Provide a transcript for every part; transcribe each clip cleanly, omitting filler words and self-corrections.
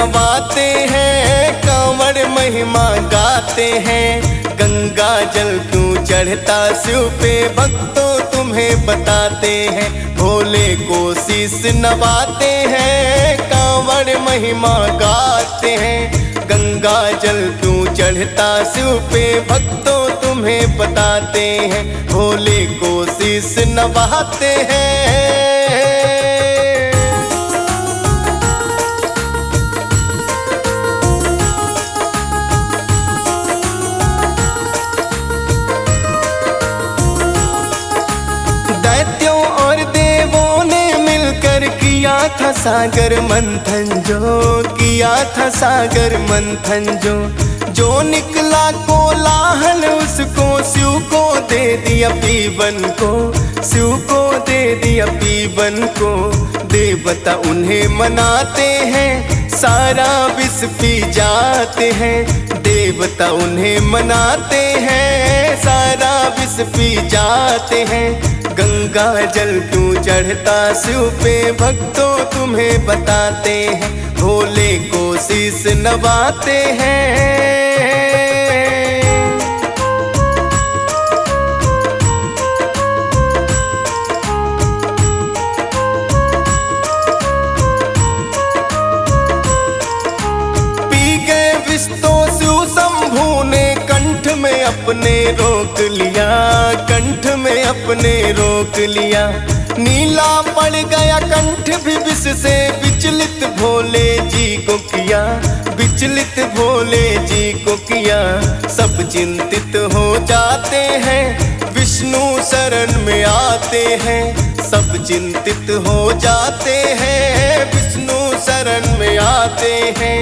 नवाते हैं, कांवड़ महिमा गाते हैं। गंगा जल क्यों चढ़ता शिव पे भक्तों तुम्हें बताते हैं। भोले को शीश नवाते हैं, कांवड़ महिमा गाते हैं। गंगा जल क्यों चढ़ता शिव पे भक्तों तुम्हें बताते हैं। भोले को शीश नवाते हैं। दैत्यों और देवों ने मिलकर किया था सागर मंथन जो, किया था सागर मंथन जो निकला कोलाहल उसको शिव को दे दिया पीवन को, शिव को दे दिया पीवन को। देवता उन्हें मनाते हैं, सारा विष पी जाते हैं। देवता उन्हें मनाते हैं, सारा विष पी जाते हैं। गंगा जल क्यों चढ़ता शिव पे भक्तों तुम्हें बताते हैं। भोले को शीश नवाते हैं। पी गए विष तो शिव शंभू ने कंठ में अपने रोक लिया, कंठ में अपने रोक लिया। नीला पड़ गया कंठ भी विष से, विचलित भोले जी को किया, विचलित भोले जी को किया। सब चिंतित हो जाते हैं, विष्णु शरण में आते हैं। सब चिंतित हो जाते हैं, विष्णु शरण में आते हैं।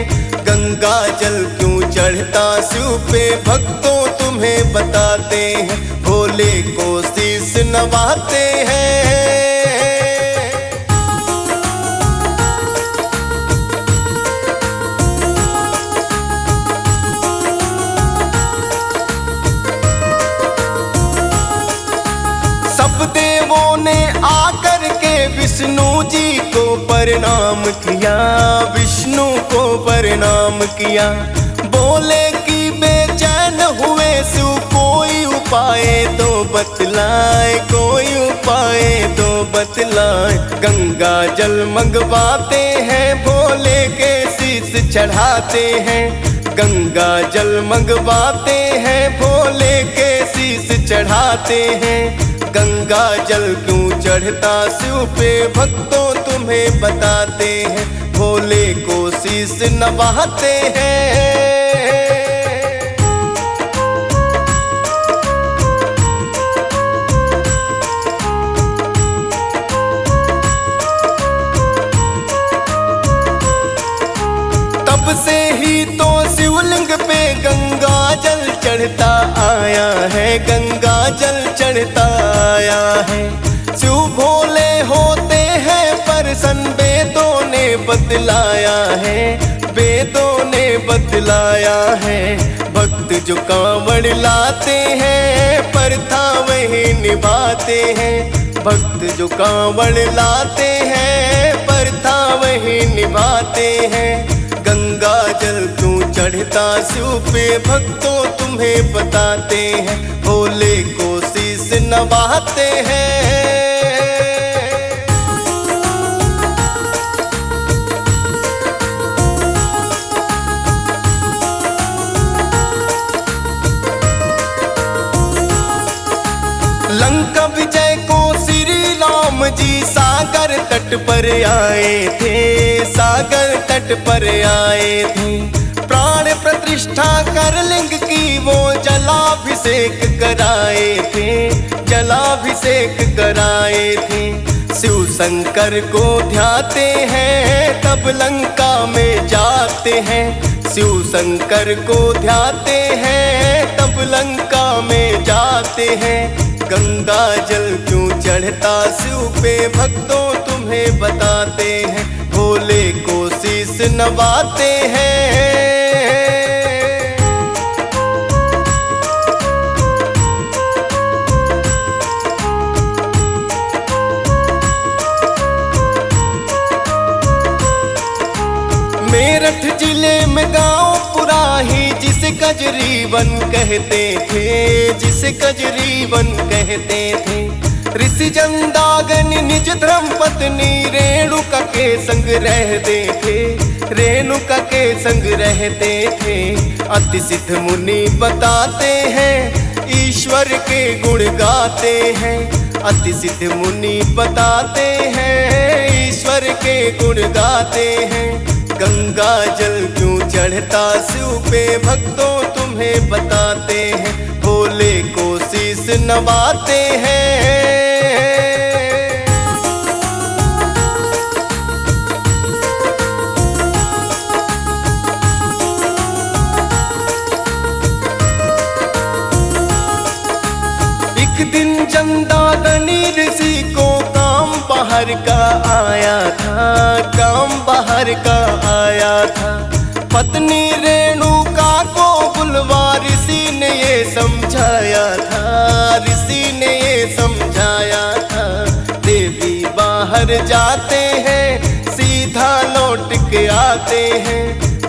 गंगा जल क्यों चढ़ता शिव पे भक्तों तुम्हें बताते हैं। भोले को शीश नवाते हैं। सब देवों ने आकर के विष्णु जी को प्रणाम किया, विष्णु को प्रणाम किया। बोले कि बेचैन हुए शिव, कोई उपाय तो बतलाए, कोई उपाय तो बतलाए। गंगा जल मंगवाते हैं, भोले के शीश चढ़ाते हैं। गंगा जल मंगवाते हैं, भोले के शीश चढ़ाते हैं। गंगा जल क्यों चढ़ता शिव पे भक्तों तुम्हें बताते हैं। भोले को शीश नवाते हैं। तब से ही तो शिवलिंग पे गंगा जल चढ़ता आया है, गंगा जल चढ़ता आया है। शिव भोले होते हैं प्रसन्न, वेदों ने बतलाया है, वेदों ने बतलाया है। भक्त जो कांवड़ लाते हैं, प्रथा वही निभाते हैं। भक्त जो कांवड़ लाते हैं, प्रथा वही निभाते हैं। गंगा जल क्यों चढ़ता शिव पे भक्तों तुम्हें बताते हैं। भोले को शीश नवाते हैं। लंका विजय को श्री राम जी सागर तट पर आए थे, सागर तट पर आए थे। प्राण प्रतिष्ठा कर लिंग की वो जलाभिषेक कराए थे, जलाभिषेक कराए थे। शिव शंकर को ध्याते हैं, तब लंका में जाते हैं। शिव शंकर को ध्याते हैं, तब लंका में जाते हैं। गंगा जल क्यों चढ़ता शिव पे भक्तों तुम्हें बताते हैं। भोले को शीश नवाते हैं। मेरठ जिसे कजरीवन कहते थे, जिसे कजरीवन कहते थे। ऋषि जंदागन निज धर्म पत्नी रेणुका के संग रहते थे, रेणुका के संग रहते थे। अति सिद्ध मुनि बताते हैं, ईश्वर के गुण गाते हैं। अति सिद्ध मुनि बताते हैं, ईश्वर के गुण गाते हैं। गंगा जल क्यों चढ़ता शिव पे भक्तों तुम्हें बताते हैं, भोले को शीश नवाते हैं। एक दिन जमदाग्नि ऋषि को काम बाहर का आया था, काम बाहर का आया था। पत्नी रेणुका को बुलवा ऋषि ने ये समझाया था, ऋषि ने ये समझाया था। देवी बाहर जाते हैं सीधा लौट के आते हैं,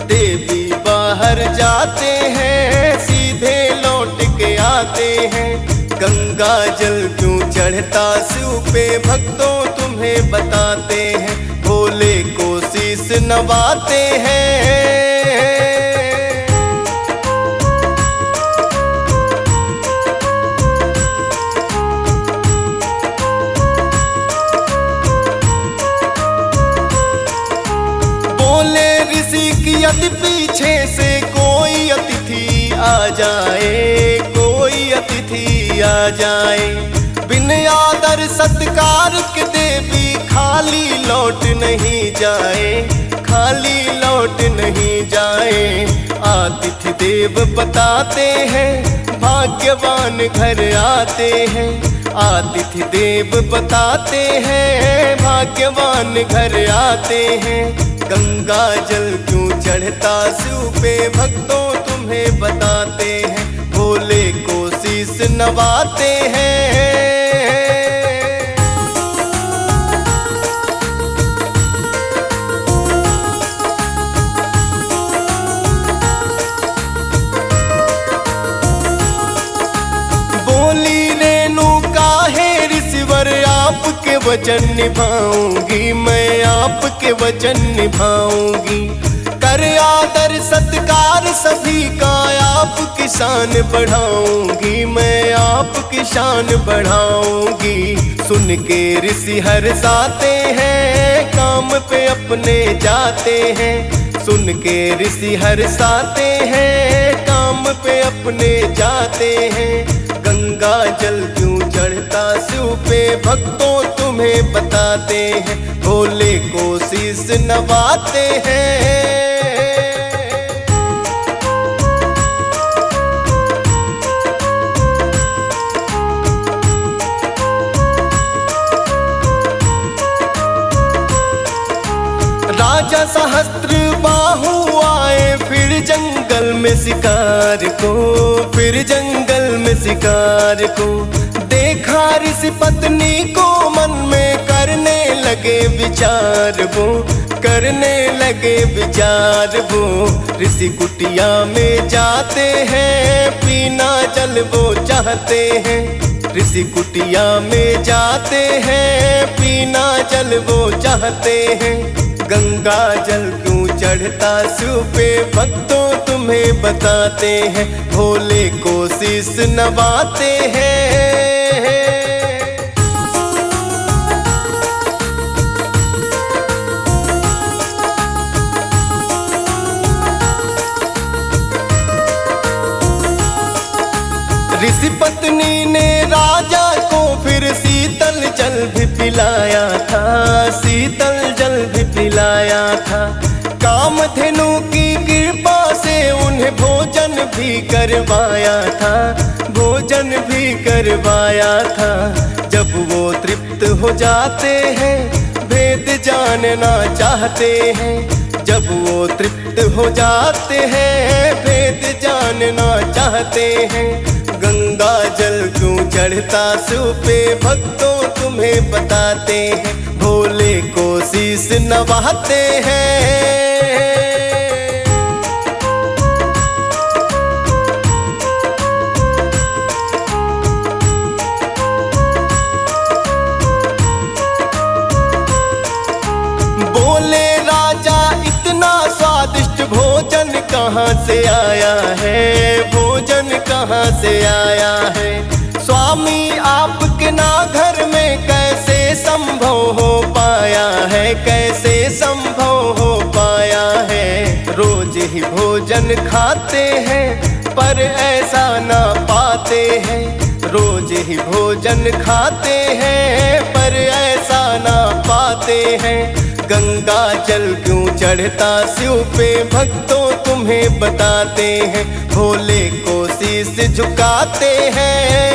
देवी बाहर जाते हैं सीधे लौट के आते हैं। गंगा जल क्यों चढ़ता शिव पे भक्तों तुम्हें बताते हैं, भोले को शीश नवाते हैं। बोले ऋषि की यदि पीछे से कोई अतिथि आ जाए, कोई अतिथि आ जाए। बिन आदर सत्कार के देवी खाली लौट नहीं जाए, खाली लौट नहीं जाए। आतिथ्य देव बताते हैं, भाग्यवान घर आते हैं। आतिथ्य देव बताते हैं, भाग्यवान घर आते हैं। गंगा जल क्यों चढ़ता शिव पे भक्तों तुम्हें बताते हैं, भोले को शीश नवाते हैं। बोली रेणुका है ऋषिवर आपके वचन निभाऊंगी, मैं आपके वचन निभाऊंगी। कर आदर सत्कार सभी का आपकी शान बढ़ाऊंगी, मैं आपकी शान बढ़ाऊंगी। सुन के ऋषि हर्षाते हैं, काम पे अपने जाते हैं। सुन के ऋषि हर्षाते हैं, काम पे अपने जाते हैं। गंगा जल क्यों चढ़ता शिव पे भक्तों तुम्हें बताते हैं, भोले को शीश नवाते हैं। राजा सहस्त्रबाहु आए फिर जंगल में शिकार को, फिर जंगल में शिकार को। देखा ऋषि पत्नी को मन में करने लगे विचार वो, करने लगे विचार वो। ऋषि कुटिया में जाते हैं, पीना जल वो चाहते हैं। ऋषि कुटिया में जाते हैं, पीना जल वो चाहते हैं। गंगा जल क्यों चढ़ता शिव पे भक्तों तुम्हें बताते हैं, भोले को शीश नवाते हैं। ऋषि पत्नी ने राजा को फिर शीतल जल भी पिलाया था, शीतल जल भी पिलाया था। कामधेनु की कृपा से उन्हें भोजन भी करवाया था, भोजन भी करवाया था। जब वो तृप्त हो जाते हैं, भेद जानना चाहते हैं। जब वो तृप्त हो जाते हैं, भेद जानना चाहते हैं। गंगा जल क्यों चढ़ता शिव पे भक्तों तुम्हें बताते हैं, भोले को शीश नवाते हैं। कहाँ से आया है, भोजन कहाँ से आया है। स्वामी आपके ना घर में कैसे संभव हो पाया है, कैसे संभव हो पाया है। रोज ही भोजन खाते हैं पर ऐसा ना पाते हैं, रोज ही भोजन खाते हैं पर ऐसा ना पाते हैं। गंगा जल क्यों चढ़ता शिव पे, भक्तों तुम्हें बताते हैं, भोले को शीश झुकाते हैं।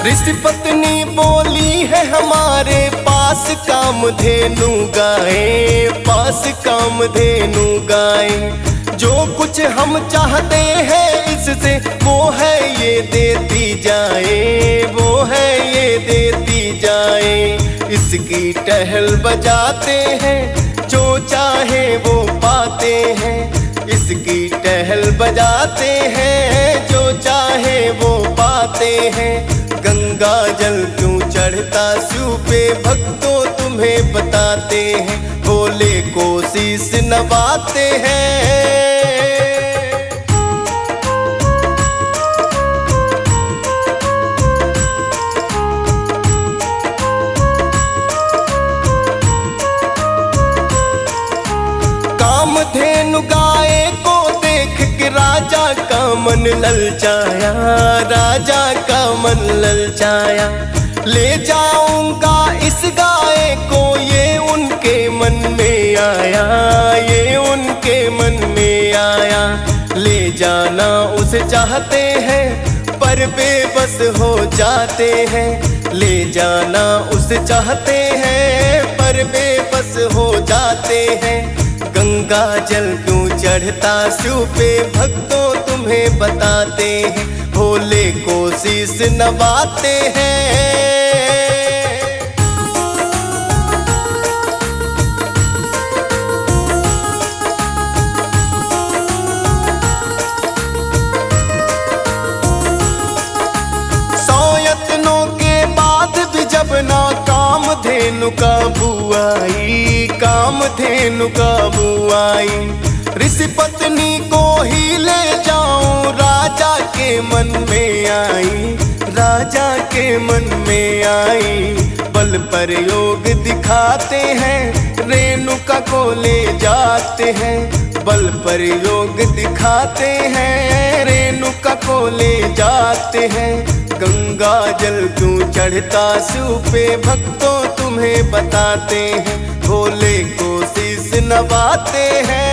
ऋषि पत्नी बोली है हमारे पास कामधेनु गाय, पास कामधेनु गाय। जो कुछ हम चाहते हैं इससे वो है ये देती जाए, वो है ये देती जाए। इसकी टहल बजाते हैं जो चाहे वो पाते हैं, इसकी टहल बजाते हैं जो चाहे वो पाते हैं। गंगा जल क्यों चढ़ता शिव पे, भक्तों तुम्हें बताते हैं, भोले को शीश नवाते हैं। कामधेनु गाय को देख के राजा का मन ललचाया, राजा का मन ललचाया। ले जाऊंगा इस गाय को, ये उनके मन में आया, ये उनके मन में आया। ले जाना उसे चाहते हैं पर बेबस हो जाते हैं, ले जाना उसे चाहते हैं पर बेबस हो जाते हैं। गंगा जल क्यों चढ़ता शिव पे, भक्तों तुम्हें बताते हैं, भोले को शीश नवाते हैं। जब ना कामधेनु काबू आई, कामधेनु काबू आई। ऋषि पत्नी को ही ले जाऊं राजा के मन में आई, राजा के मन में आई। बल प्रयोग दिखाते हैं रेणुका को ले जाते हैं, बल प्रयोग दिखाते हैं रेणुका को ले जाते हैं। गंगा जल क्यों चढ़ता शिव पे, भक्तों तुम्हें बताते हैं, भोले को शीश नवाते हैं।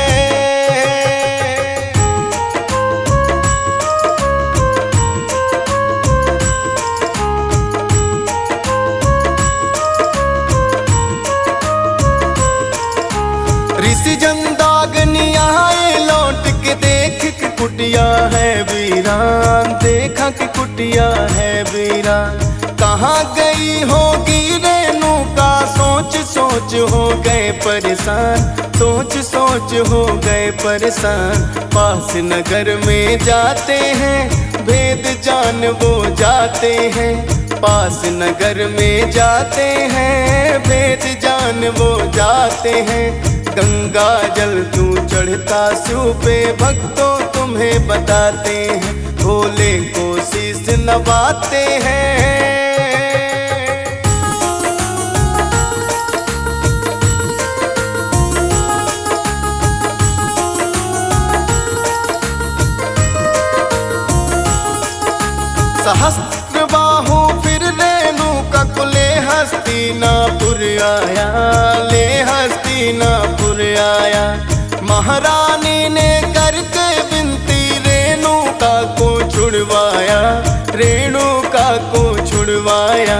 ऋषि जंदाग्नि आए लौट के देख के कुटिया है वीरान, देखा कि कुटिया है वीरान। कहाँ गई होगी रेणुका, सोच सोच हो गए परेशान, सोच सोच हो गए परेशान। पास नगर में जाते हैं भेद जान वो जाते हैं, पास नगर में जाते हैं भेद जान वो जाते हैं। गंगा जल क्यों चढ़ता शिव पे, भक्तों तुम्हें बताते हैं, भोले को शीश नवाते हैं। सहस्त्र बाहु फिर रेणुका को ले हस्तिनापुर आया, ले हस्तिनापुर आया। महारानी ने करके विनती रेणुका को छुड़वाया, रेणुका को छुड़वाया।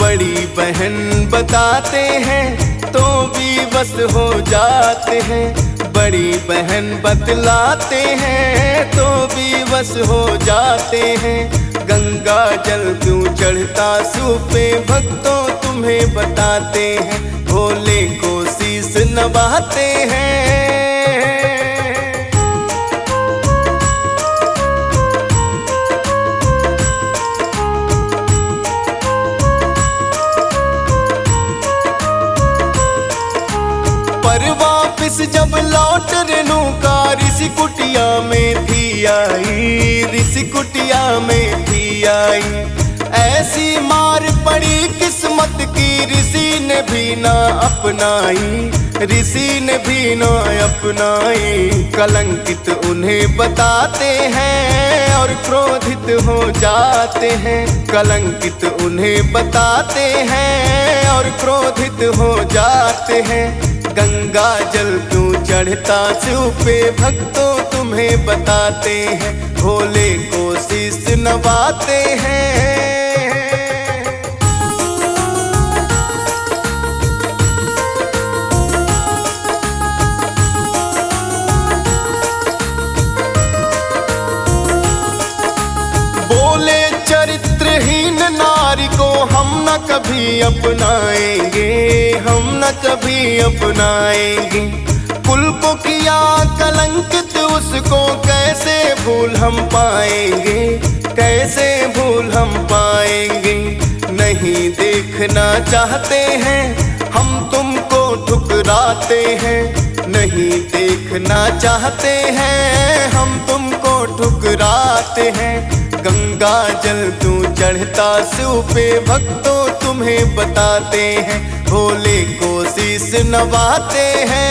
बड़ी बहन बताते हैं तो भी बस हो जाते हैं, बड़ी बहन बतलाते हैं तो भी बस हो जाते हैं। गंगा जल क्यों चढ़ता शिव पे, भक्तों तुम्हें बताते हैं, भोले को शीश नवाते हैं। जाट रेणुका ऋषि कुटिया में थी आई, ऋषि कुटिया में थी आई। ऐसी मार पड़ी किस्मत की ऋषि ने भी ना अपनाई, ऋषि ने भी ना अपनाई। कलंकित उन्हें बताते हैं और क्रोधित हो जाते हैं, कलंकित उन्हें बताते हैं और क्रोधित हो जाते हैं। गंगा जल क्यों चढ़ता शिव पे भक्तों तुम्हें बताते हैं, भोले को शीश नवाते हैं। बोले चरित्रहीन नारी को हम न कभी अपनाएंगे, हम न कभी अपनाएंगे। कुल को किया कलंकित उसको कैसे भूल हम पाएंगे, कैसे भूल हम पाएंगे। नहीं देखना चाहते हैं हम तुमको ठुकराते हैं, नहीं देखना चाहते हैं हम तुमको ठुकराते हैं। गंगा जल क्यों चढ़ता शिव पे भक्तों तुम्हें बताते हैं, भोले को शीश नवाते हैं।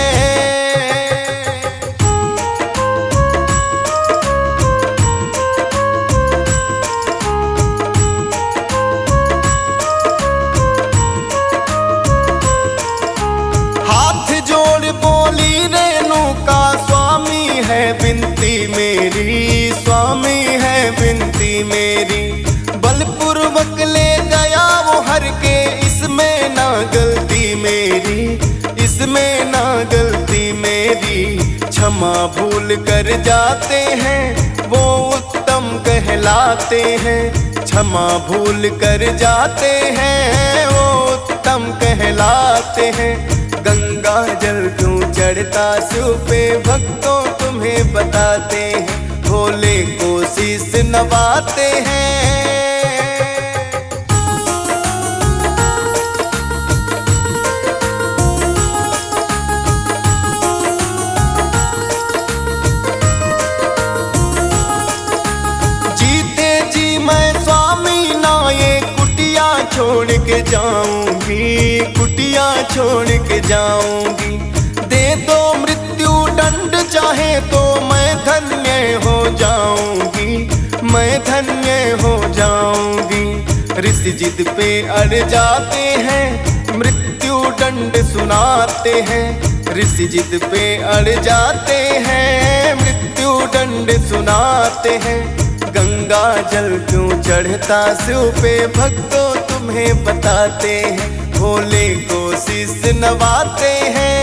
हाथ जोड़ बोली रेणुका स्वामी है विनती मेरी, स्वामी है विनती मेरी। बलपूर्वक ले गया वो हर के, इसमें ना गलती मेरी, इसमें ना गलती मेरी। क्षमा भूल कर जाते हैं वो उत्तम कहलाते हैं, क्षमा भूल कर जाते हैं वो उत्तम कहलाते हैं। गंगा जल क्यों चढ़ता शिव पे भक्तों तुम्हें बताते हैं, भोले को शीश नवाते हैं। जीते जी मैं स्वामी ना ये कुटिया छोड़ के जाऊंगी, कुटिया छोड़ के जाऊंगी। दे दो मृत्यु दंड चाहे तो मैं धन्य हो जाऊंगी, मैं धन्य हो जाऊंगी। ऋषि जिद पे अड़ जाते हैं मृत्यु दंड सुनाते हैं, ऋषि जिद पे अड़ जाते हैं मृत्यु दंड सुनाते हैं। गंगा जल क्यों चढ़ता शिव पे भक्तों तुम्हें बताते हैं, भोले को शीश नवाते हैं।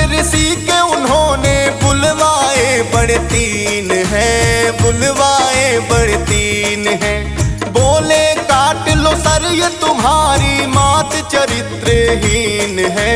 ऋषि के उन्होंने बुलवाए बड़े तीन हैं, बुलवाए बड़े तीन हैं। बोले काट लो सर ये तुम्हारी मात चरित्रहीन है,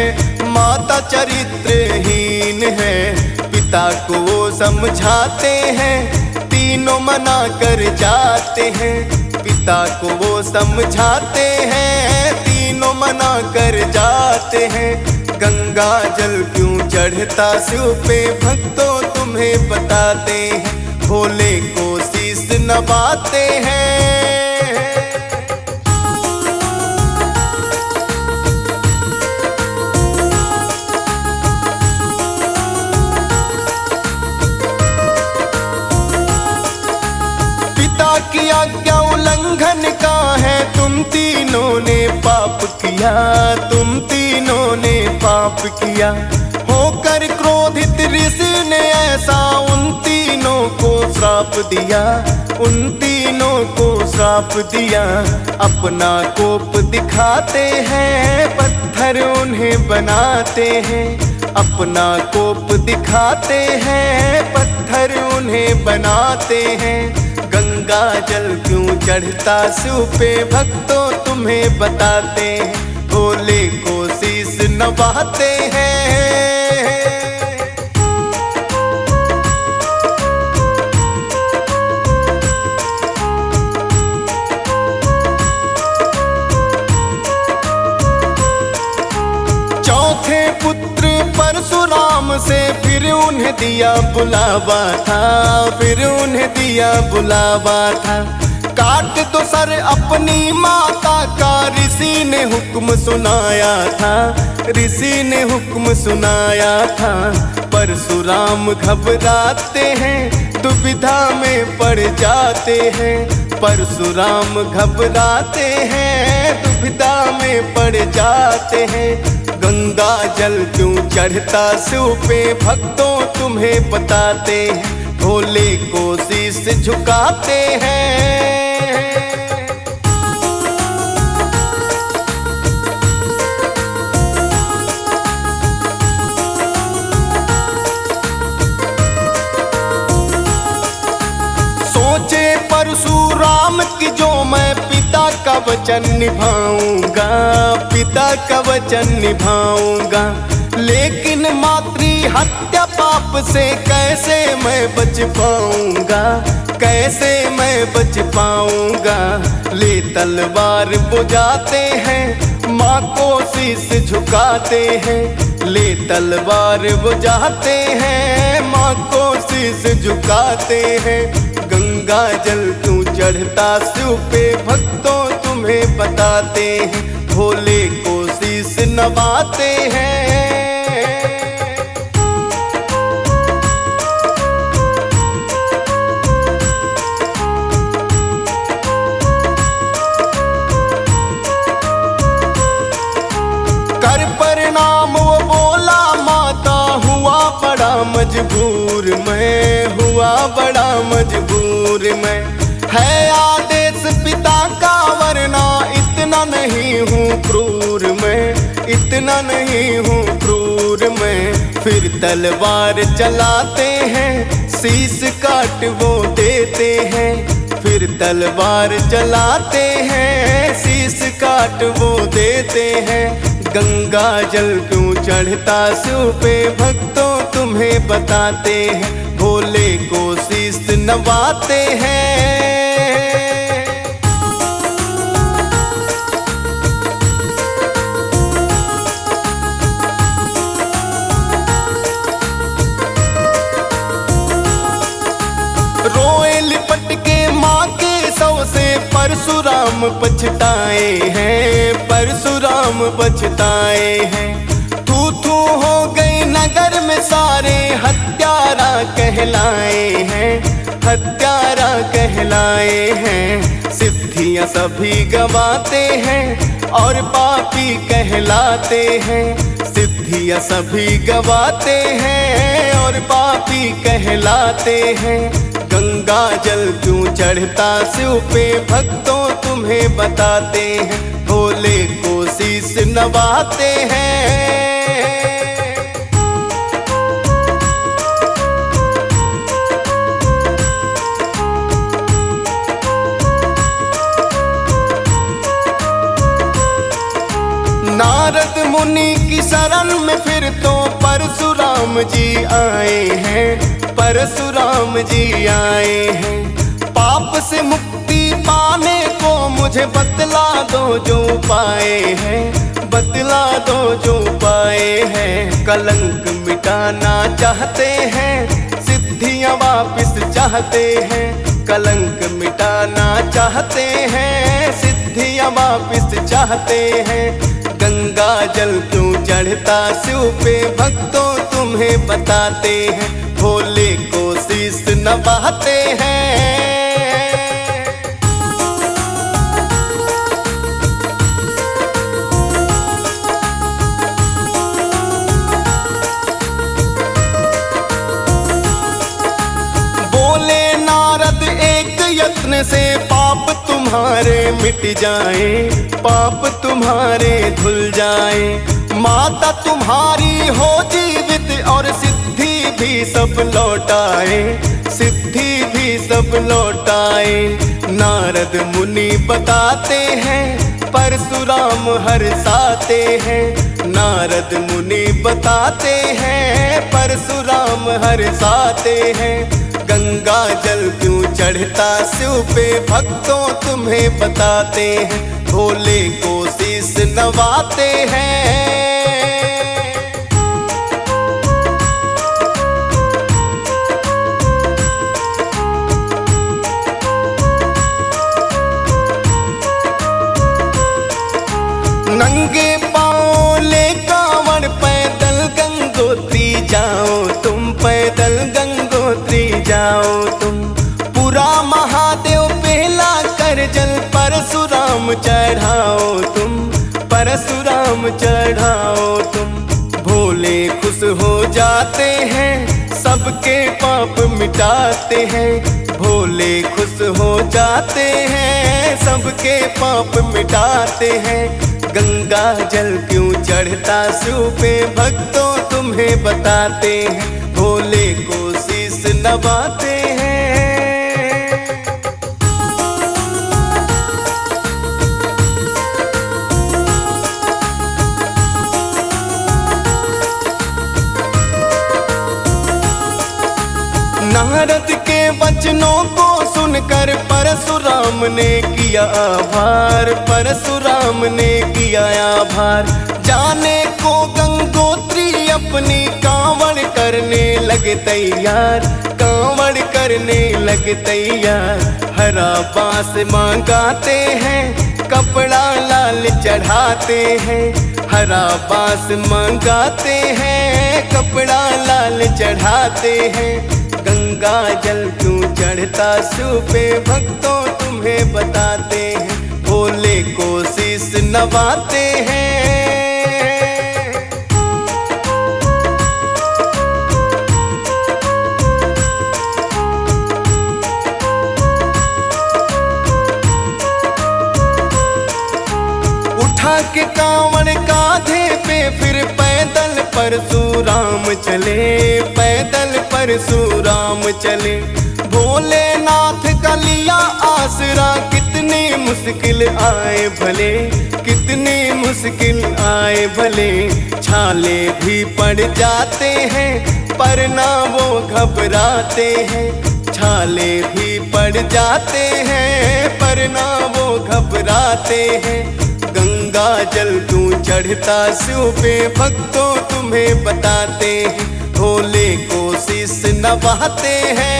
माता चरित्रहीन है। पिता को वो समझाते हैं तीनों मना कर जाते हैं, पिता को वो समझाते हैं तीनों मना कर जाते हैं। गंगा जल क्यों चढ़ता शिव पे भक्तों तुम्हें बताते हैं, भोले को शीश नवाते हैं। पिता की आज्ञा उल्लंघन का है तुम तीनों ने पाप किया, तुम तीनों ने पाप किया। होकर क्रोधित ऋषि ने ऐसा उन तीनों को श्राप दिया, उन तीनों को श्राप दिया। अपना कोप दिखाते हैं पत्थर उन्हें बनाते हैं, अपना कोप दिखाते हैं पत्थर उन्हें बनाते हैं। गंगा जल क्यों चढ़ता शिव पे भक्तों तुम्हें बताते हैं, भोले को शीश नवाते हैं। पुत्र परशुराम से फिर उन्हें दिया बुलावा था, फिर उन्हें दिया बुलावा था। काट दो सर अपनी माता का ऋषि ने हुक्म सुनाया था, ऋषि ने हुक्म सुनाया था। परशुराम घबराते हैं, दुविधा में पड़ जाते हैं। परशुराम घबराते हैं, दुविधा में पड़ जाते हैं। गंगा जल क्यों चढ़ता शिव पे भक्तों तुम्हें बताते हैं। भोले को शीश झुकाते हैं। सोचे परशुराम की जो मैं पिता का वचन निभाऊंगा, पिता का वचन निभाऊंगा। लेकिन मातृ हत्या पाप से कैसे मैं बच पाऊंगा, कैसे मैं बच पाऊंगा। ले तलवार बुझाते हैं, माँ को शीश झुकाते हैं। ले तलवार बुझाते हैं, माँ को शीश झुकाते हैं। गंगा जल क्यों चढ़ता शिव पे भक्तों तुम्हें बताते हैं। भोले को शीश नवाते हैं। कर परिणाम वो बोला माता, हुआ बड़ा मजबूर मैं, हुआ बड़ा मजबूर मैं। है आदेश पिता का वरना इतना नहीं हूँ क्रूर मैं, इतना नहीं हूँ क्रूर मैं। फिर तलवार चलाते हैं, शीश काट वो देते हैं। फिर तलवार चलाते हैं, शीश काट वो देते हैं। गंगा जल क्यों चढ़ता शिव पे भक्तों तुम्हें बताते हैं। भोले को शीश नवाते हैं। रोए लिपट के माँ के शव से परशुराम पछताए हैं, परशुराम पछताए हैं। तू तू हो गई नगर में सारे हत्यारा कहलाए हैं, हत्यारा कहलाए हैं। सिद्धियां सभी गवाते हैं और पापी कहलाते हैं। सिद्धियां सभी गवाते हैं और पापी कहलाते हैं। गंगा जल क्यों चढ़ता शिव पे भक्तों तुम्हें बताते हैं। भोले को शीश नवाते हैं। नारद मुनि की शरण में फिर तो परशुराम जी आए हैं, परशुराम जी आए हैं। पाप से मुक्ति पाने को मुझे बतला दो जो पाए हैं, बतला दो जो पाए हैं। कलंक मिटाना चाहते हैं, सिद्धियां वापिस चाहते हैं। कलंक मिटाना चाहते हैं, सिद्धियां वापिस चाहते हैं। गंगा जल क्यों चढ़ता शिव पे भक्तों तुम्हें बताते हैं। भोले को शीश नवाते हैं। बोले नारद एक यत्न से पाप तुम्हारे मिट जाए, पाप तुम्हारे धुल जाए। माता तुम्हारी हो जीवित और सिद्धि भी सब लौटाए, सिद्धि भी सब लौटाए। नारद मुनि बताते हैं, परशुराम हर्षाते हैं। नारद मुनि बताते हैं, परशुराम हर्षाते हैं। गंगा जल क्यों चढ़ता शिव पे भक्तों तुम्हें बताते हैं। भोले को शीश नवाते हैं। परशुराम चढ़ाओ तुम, परशुराम चढ़ाओ तुम। भोले खुश हो जाते हैं, सबके पाप मिटाते हैं। भोले खुश हो जाते हैं, सबके पाप मिटाते हैं। गंगा जल क्यों चढ़ता शिव पे, भक्तों तुम्हें बताते हैं। भोले को शीश नवाते हैं। नारद के वचनों को सुनकर परशुराम ने किया आभार, परशुराम ने किया आभार। जाने को गंगोत्री अपनी कांवड़ करने लगे तैयार, कांवड़ करने लगे तैयार। हरा बांस मांगाते हैं, कपड़ा लाल चढ़ाते हैं। हरा बांस मांगाते हैं, कपड़ा लाल चढ़ाते हैं। गंगा जल क्यों चढ़ता शिव पे, भक्तों तुम्हें बताते हैं। भोले को शीश नवाते हैं। उठा के कांवड़ कांधे पे फिर पैदल परशुराम चले, पैदल परशुराम चले। भोलेनाथ का लिया आसरा, कितनी मुश्किल आए भले, कितनी मुश्किल आए भले। छाले भी पड़ जाते हैं, पर ना वो घबराते हैं। छाले भी पड़ जाते हैं, पर ना वो घबराते हैं। गंगा जल क्यों चढ़ता शिव पे, भक्तों तुम्हें बताते हैं। भोले को शीश नवाते हैं।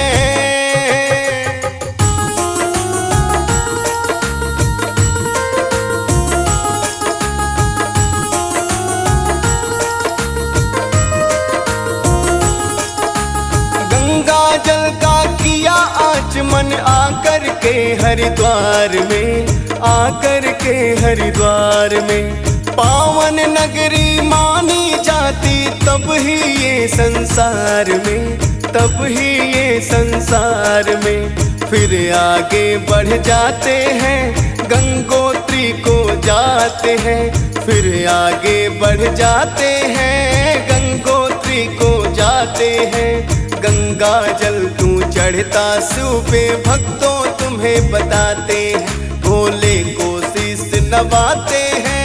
गंगा जल का किया आचमन आकर के हरिद्वार में, आकर के हरिद्वार में। पावन नगरी मानी जाती तब ही ये संसार में, तब ही ये संसार में। फिर आगे बढ़ जाते हैं, गंगोत्री को जाते हैं। फिर आगे बढ़ जाते हैं, गंगोत्री को जाते हैं। गंगा जल क्यों चढ़ता शिव पे, भक्तों तुम्हें बताते हैं। भोले को शीश नवाते हैं।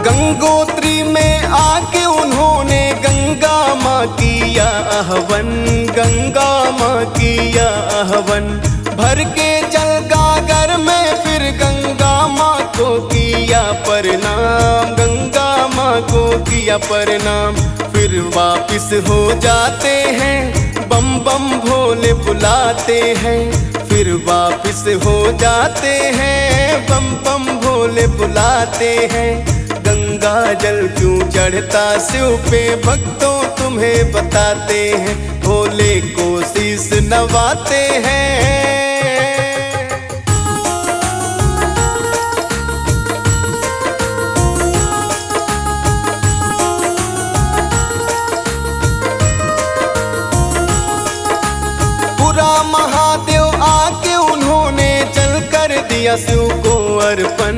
गंगोत्री में आके उन्होंने गंगा माँ किया आह्वान, गंगा माँ किया आह्वान। भर के जल गागर में फिर गंगा माँ को किया प्रणाम, गंगा माँ को किया प्रणाम। फिर वापिस हो जाते हैं, बम बम भोले बुलाते हैं। फिर वापिस हो जाते हैं, बम बम भोले बुलाते हैं। गंगा जल क्यों चढ़ता शिव पे, भक्तों तुम्हें बताते हैं। भोले को शीश नवाते हैं। पूरा महादेव आके उन्होंने जल कर दिया शिव को अर्पण,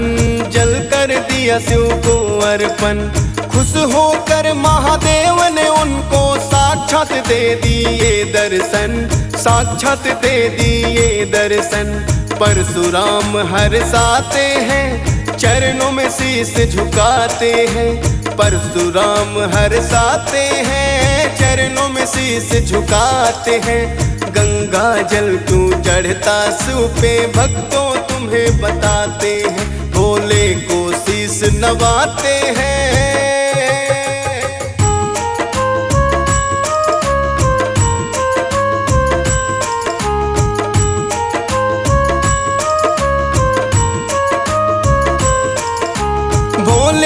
जल कर दिया शिव को अर्पण। खुश होकर महादेव ने उनको साक्षात दे दिए दर्शन, साक्षात दे दिए दर्शन। परशुराम हर्षाते हैं, चरणों में शीश झुकाते हैं। परशुराम हर्षाते हैं, चरणों में शीश झुकाते हैं। गंगा जल क्यों चढ़ता शिव पे, भक्तों तुम्हें बताते हैं। भोले को शीश नवाते हैं।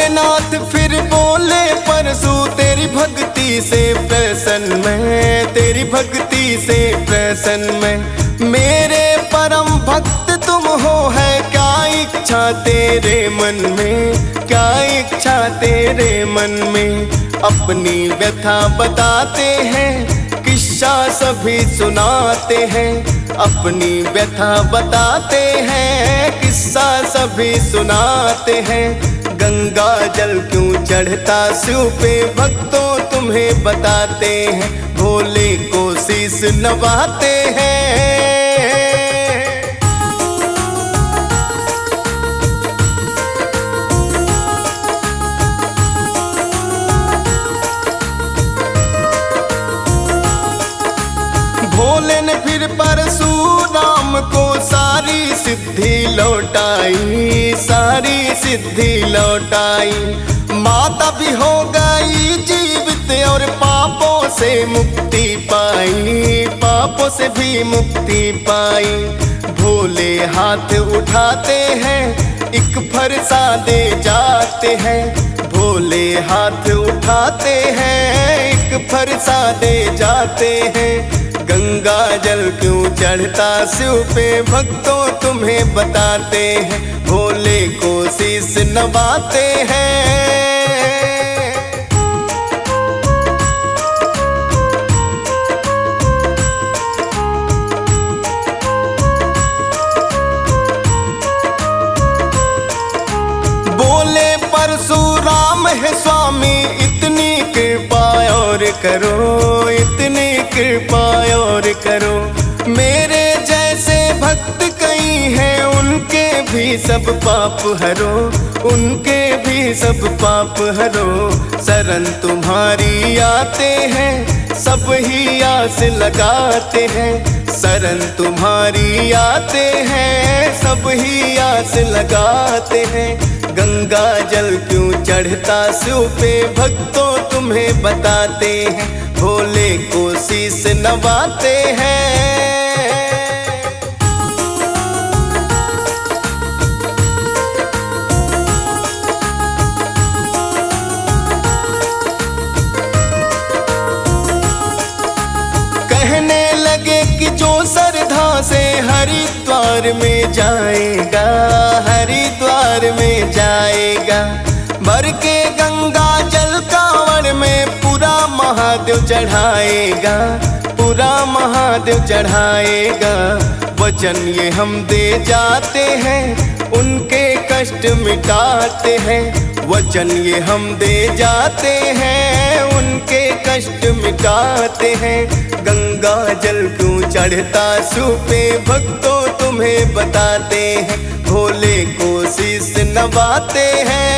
भोलेनाथ फिर बोले परसू तेरी भक्ति से प्रसन्न मैं, तेरी भक्ति से प्रसन्न मैं। मेरे परम भक्त तुम हो, है क्या इच्छा तेरे मन में, क्या इच्छा तेरे मन में। अपनी व्यथा बताते हैं, किस्सा सभी सुनाते हैं। अपनी व्यथा बताते हैं, किस्सा सभी सुनाते हैं। गंगा जल क्यों चढ़ता शिव पे, भक्तों तुम्हें बताते हैं। भोले को शीश नवाते हैं। भोले ने फिर परशुराम को सारी सिद्धि लौटाई, सारी सिद्धि लौटाई। माता भी हो गई जीवित और पापों से मुक्ति पाई, पापों से भी मुक्ति पाई। भोले हाथ उठाते हैं, एक फरसा दे जाते हैं। भोले हाथ उठाते हैं, एक फरसा दे जाते हैं। गंगा जल क्यों चढ़ता शिव पे, भक्तों तुम्हें बताते हैं। भोले को शीश नवाते हैं। बोले परशुराम है स्वामी, इतनी कृपा और करो, इतनी कृपा और करो। मेरे जैसे भक्त कई हैं, उनके भी सब पाप हरो, उनके भी सब पाप हरो। शरण तुम्हारी आते हैं, सब ही आस लगाते हैं। शरण तुम्हारी आते हैं, सब ही आस लगाते हैं। गंगा जल क्यों चढ़ता शिव पे, भक्तों तुम्हें बताते हैं। भोले को शीश नवाते हैं। कहने लगे कि जो श्रद्धा से हरिद्वार में जाएगा, हरिद्वार में जाएगा। भर के गंगा जल कांवड़ में पूरा महादेव चढ़ाएगा, पूरा महादेव चढ़ाएगा। वचन ये हम दे जाते हैं, उनके कष्ट मिटाते हैं। वचन ये हम दे जाते हैं, उनके कष्ट मिटाते हैं। गंगा जल क्यों चढ़ता शिव पे, भक्तों तुम्हें बताते हैं। भोले को शीश नवाते हैं।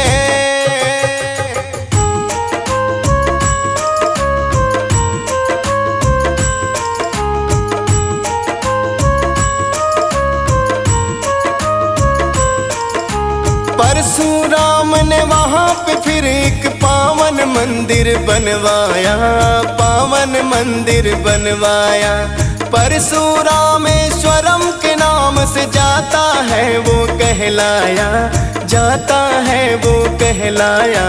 परशुराम ने वहाँ पे फिर एक पावन मंदिर बनवाया, पावन मंदिर बनवाया। परशुरामेश्वरम के नाम से जाता है वो कहलाया, जाता है वो कहलाया।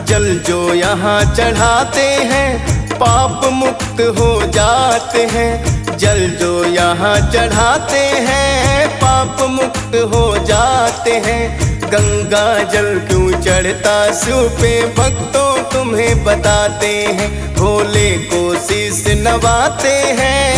जल जो यहाँ चढ़ाते हैं, पाप मुक्त हो जाते हैं। जल जो यहाँ चढ़ाते हैं, पाप मुक्त हो जाते हैं। गंगा जल क्यों चढ़ता शिव पे, भक्तों तुम्हें बताते हैं। भोले को शीश नवाते हैं।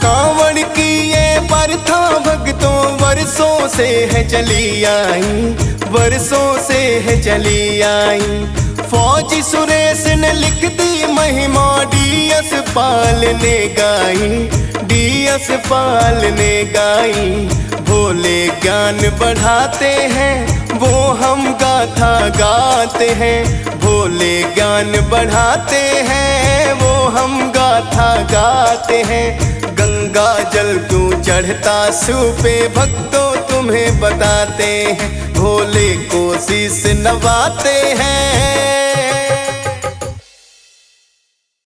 कांवड़ की ये बरथा भक्तों वर्षों से है चली आई, वर्षों से है चली आई। फौजी सुरेश ने लिख दी महिमा, डीएस पाल ने गाई, डीएस पाल ने गाई। भोले ज्ञान बढ़ाते हैं, वो हम गाथा गाते हैं। भोले ज्ञान बढ़ाते हैं, वो हम गाथा गाते हैं। गंगा जल क्यों चढ़ता शिव पे, भक्तों तुम्हें बताते हैं। भोले को शीश नवाते हैं।